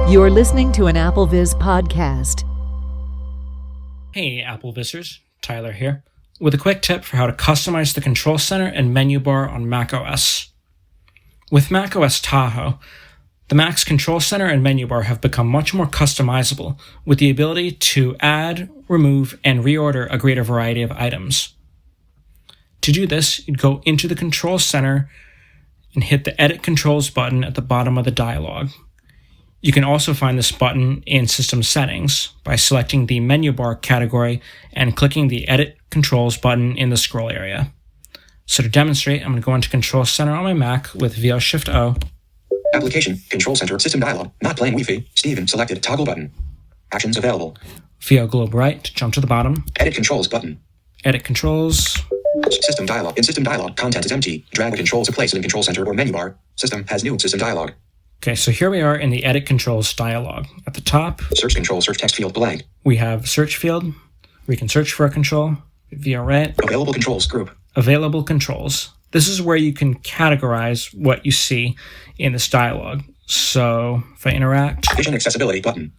You're listening to an AppleVis podcast. Hey AppleVisers, Tyler here, with a quick tip for how to customize the control center and menu bar on macOS. With macOS Tahoe, the Mac's control center and menu bar have become much more customizable, with the ability to add, remove, and reorder a greater variety of items. To do this, you'd go into the control center and hit the Edit Controls button at the bottom of the dialog. You can also find this button in System Settings by selecting the menu bar category and clicking the Edit Controls button in the scroll area. So to demonstrate, I'm going to go into Control Center on my Mac with VO-Shift-O. Application, Control Center, System Dialog, not playing Wi-Fi, Steven selected, toggle button. Actions available. VO Globe Right to jump to the bottom. Edit Controls button. Edit Controls. System Dialog. In System Dialog, content is empty. Drag the control to place it in Control Center or menu bar. System has new System Dialog. Okay, so here we are in the Edit Controls dialog. At the top, Search Control, search text field blank. we have Search field. We can search for a control. VO Right. Available controls group. Available controls. This is where you can categorize what you see in this dialog. So if I interact, Vision accessibility button.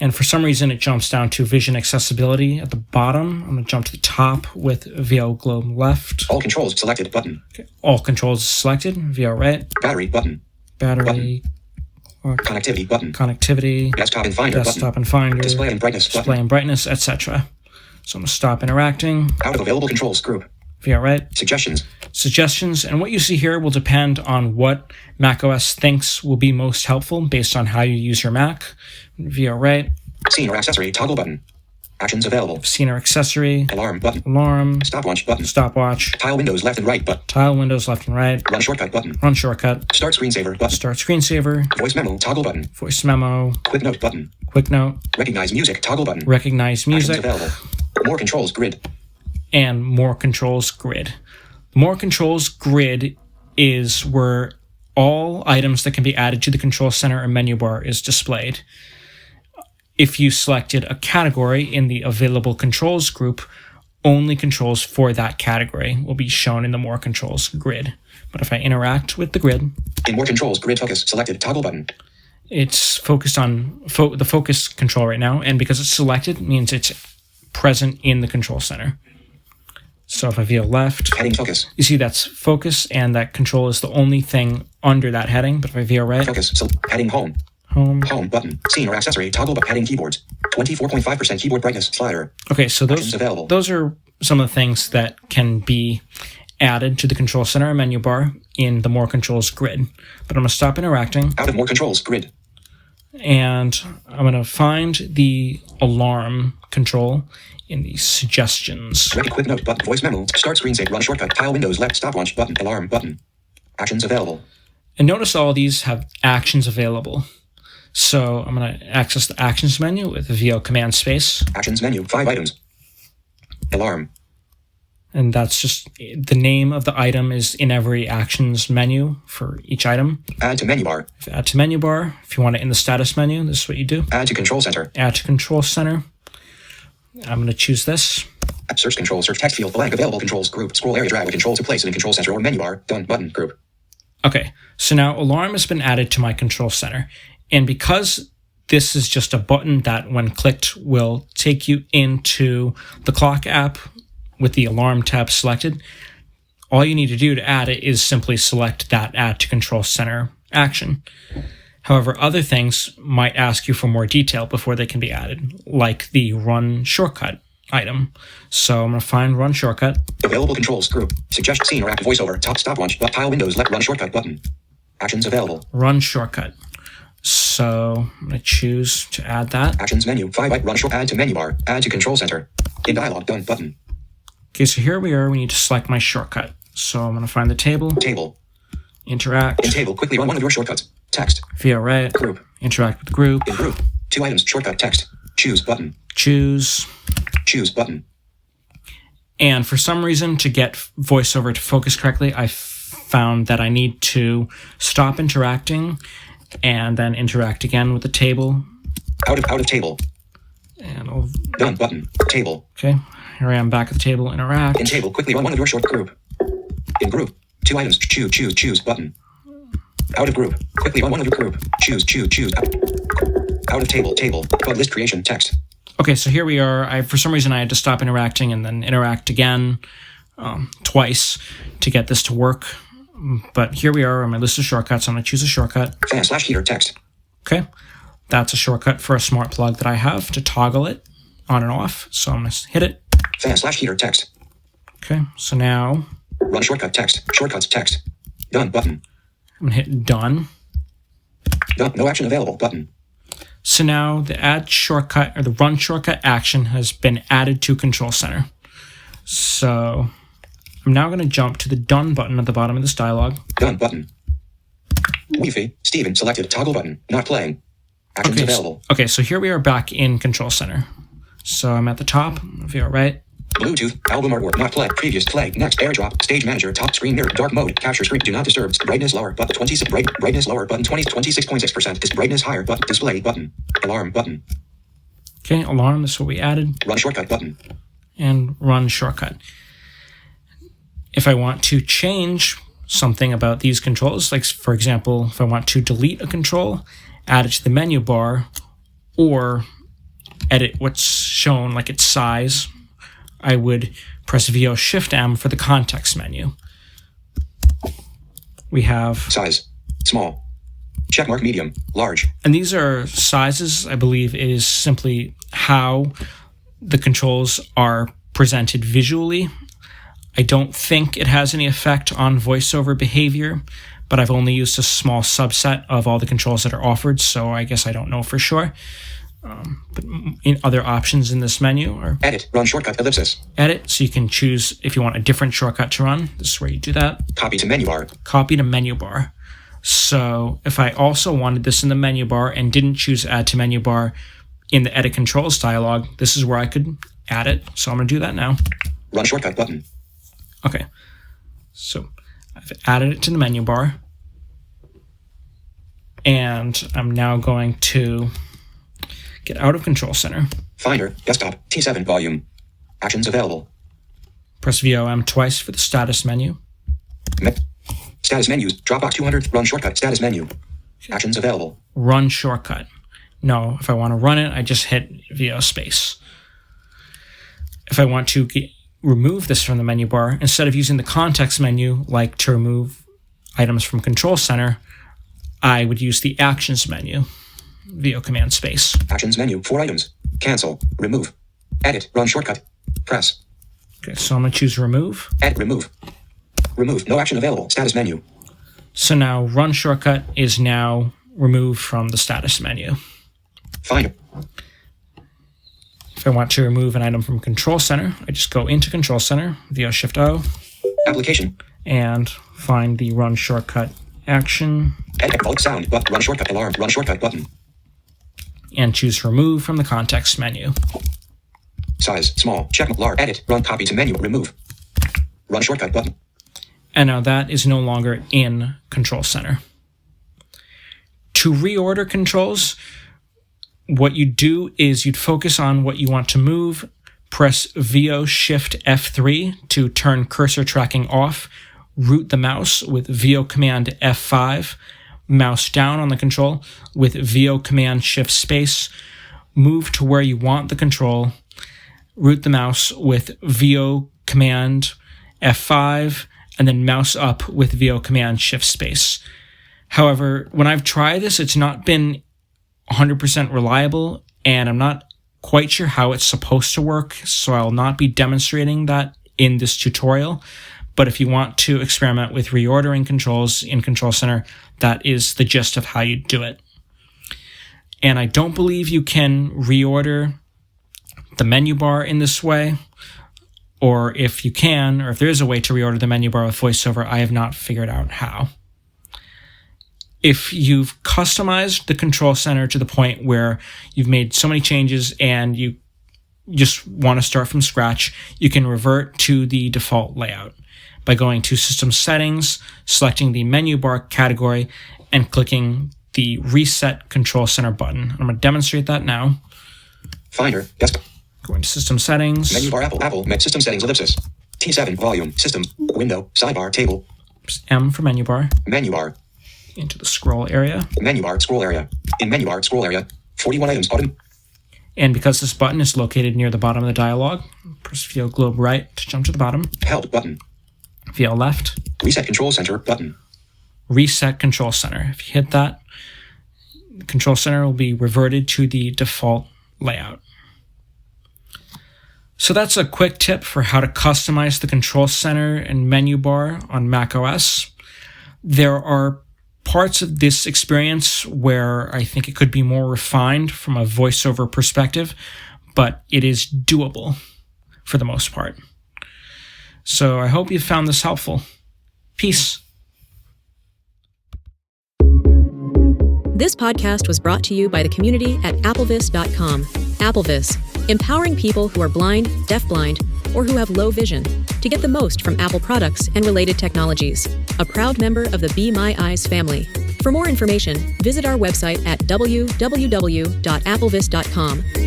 and for some reason it jumps down to vision accessibility at the bottom, I'm going to jump to the top with VO Globe Left. All controls selected button. Okay. All controls selected. VO Right. Battery button. Battery. Connectivity button. Connectivity. Desktop and Finder Desktop button. and Finder. Display and brightness Display button. and brightness, etc. So I'm going to stop interacting. Out of available controls group. VO Right. Suggestions. Suggestions, and what you see here will depend on what macOS thinks will be most helpful based on how you use your Mac. VO Right. Scene or accessory toggle button. Actions available. Scene or accessory. Alarm button. Alarm. Stopwatch button. Stopwatch. Tile windows left and right button. Tile windows left and right. Run shortcut button. Run shortcut. Start screensaver button. Start screensaver. Voice memo toggle button. Voice memo. Quick note button. Quick note. Recognize music toggle button. Recognize music. Actions available. More controls grid. And more controls grid. More controls grid is where all items that can be added to the control center or menu bar is displayed. If you selected a category in the available controls group, only controls for that category will be shown in the more controls grid. But if I interact with the grid, In more controls grid focus selected toggle button. it's focused on the focus control right now, and because it's selected, it means it's present in the control center. So if I VO left, Heading focus. you see that's focus, and that control is the only thing under that heading. But if I VO right, Focus. Heading home. home. Home button. Scene or accessory toggle button. Heading keyboards. 24.5% keyboard brightness slider. Okay, so Actions available. those are some of the things that can be added to the control center or menu bar in the more controls grid. But I'm going to stop interacting, Out of more controls grid. and I'm going to find the alarm control in the suggestions. Quick note button. Voice memo. Start screensaver. Run shortcut. Tile windows left. Stopwatch button. Alarm button. Actions available. And notice all of these have actions available. So I'm going to access the actions menu with VO command space. Actions menu. 5 items. Alarm. And that's just the name of the item is in every actions menu for each item. Add to menu bar. If add to menu bar, if you want it in the status menu, this is what you do. Add to control center. Add to control center. I'm going to choose this. Search control. Search text field blank. Available controls group. Scroll area. Drag the control to place it in control center or menu bar. Done button group. Okay, so now alarm has been added to my control center. And because this is just a button that when clicked will take you into the clock app with the alarm tab selected, all you need to do to add it is simply select that add to control center action. However, other things might ask you for more detail before they can be added, like the run shortcut item. So I'm going to find run shortcut. Available controls group. Suggest scene or active voiceover. Top stopwatch. Tile windows left. Run shortcut button. Actions available. Run shortcut. So I'm going to choose to add that. Actions menu. 5 run short. Add to menu bar. Add to control center. In dialog. Done button. Okay, so here we are. We need to select my shortcut. So I'm going to find the table. Table. Interact. In table. Quickly run one of your shortcuts. Text. VO right. Group. Interact with group. In group. 2 items. Shortcut text. Choose button. Choose. Choose button. And for some reason, to get VoiceOver to focus correctly, I found that I need to stop interacting and then interact again with the table. Out of table. And I'll, Done button. Table. okay, here I am back at the table, interact. In table. Quickly run one of your short group. In group. 2 items. Choose button. Out of group. Quickly run one of your group. Choose. Out of table. Bug list creation text. Okay, so here we are. For some reason I had to stop interacting and then interact again twice to get this to work. But here we are on my list of shortcuts. I'm going to choose a shortcut. Fan/heater text. Okay, that's a shortcut for a smart plug that I have to toggle it on and off. So I'm going to hit it. Fan/heater text. Okay, so now Run shortcut text. Shortcuts text. Done button. I'm going to hit done. Done. No action available button. So now the add shortcut or the run shortcut action has been added to Control Center. So I'm now going to jump to the done button at the bottom of this dialog. Done button. Wi-Fi. Steven selected toggle button. Not playing. Actions available. Okay, so here we are back in Control Center. So I'm at the top, view right. Bluetooth, album artwork, not play, previous play, next, airdrop, stage manager, top screen mirror, dark mode, capture screen, do not disturb, brightness lower, button 26, brightness lower, button 26.6%, brightness higher, button, display, button, alarm, button. Okay, alarm, this is what we added. Run shortcut button. And run shortcut. If I want to change something about these controls, like for example, if I want to delete a control, add it to the menu bar, or edit what's shown, like its size, I would press VO-Shift-M for the context menu. We have size, small, checkmark medium, large. And these are sizes, I believe, is simply how the controls are presented visually. I don't think it has any effect on voiceover behavior, but I've only used a small subset of all the controls that are offered, so I guess I don't know for sure. But in other options in this menu are edit, run shortcut, ellipsis. Edit, so you can choose if you want a different shortcut to run. This is where you do that. Copy to menu bar. Copy to menu bar. So if I also wanted this in the menu bar and didn't choose add to menu bar in the edit controls dialog, this is where I could add it. So I'm going to do that now. Run shortcut button. Okay. So I've added it to the menu bar. And I'm now going to get out of Control Center. Finder, desktop, T7 volume. Actions available. Press VOM twice for the status menu. Status menus, Dropbox 200, run shortcut, status menu. Actions available. Run shortcut. No, if I want to run it, I just hit VO space. If I want to remove this from the menu bar, instead of using the context menu, like to remove items from Control Center, I would use the actions menu. VO command space. Actions menu, 4 items. Cancel, remove, edit, run shortcut, press. Okay, so I'm going to choose remove. Edit, remove. Remove, no action available, status menu. So now run shortcut is now removed from the status menu. Finder. If I want to remove an item from Control Center, I just go into Control Center, VO-Shift-O. Application. And find the run shortcut action. Edit, bulk sound, but run shortcut, alarm, run shortcut button. And choose remove from the context menu. Size, small, check, large, edit, run, copy to menu, remove. Run shortcut button. And now that is no longer in Control Center. To reorder controls, what you do is you'd focus on what you want to move, press VO-Shift-F3 to turn cursor tracking off, root the mouse with VO Command F5, mouse down on the control with VO Command Shift Space, move to where you want the control, root the mouse with VO Command F5, and then mouse up with VO Command Shift Space. However, when I've tried this, it's not been 100% reliable, and I'm not quite sure how it's supposed to work, so I'll not be demonstrating that in this tutorial. But if you want to experiment with reordering controls in Control Center, that is the gist of how you do it. And I don't believe you can reorder the menu bar in this way, or if you can, or if there is a way to reorder the menu bar with VoiceOver, I have not figured out how. If you've customized the Control Center to the point where you've made so many changes and you just want to start from scratch, you can revert to the default layout by going to System Settings, selecting the menu bar category, and clicking the Reset Control Center button. I'm going to demonstrate that now. Finder, desktop. Going to System Settings. Menu bar, Apple, System Settings, ellipsis. T7, volume, system, window, sidebar, table. M for menu bar. Menu bar. into the scroll area. Menu bar, scroll area. In menu bar, scroll area. 41 items button. And because this button is located near the bottom of the dialog, press VO globe right to jump to the bottom. Help button. VO left. Reset control center button. Reset control center. If you hit that, the control center will be reverted to the default layout. So that's a quick tip for how to customize the control center and menu bar on macOS. There are parts of this experience where I think it could be more refined from a voiceover perspective, but it is doable for the most part. So I hope you found this helpful. Peace. This podcast was brought to you by the community at applevis.com. Applevis, empowering people who are blind, deafblind, or who have low vision to get the most from Apple products and related technologies. A proud member of the Be My Eyes family. For more information, visit our website at www.applevis.com.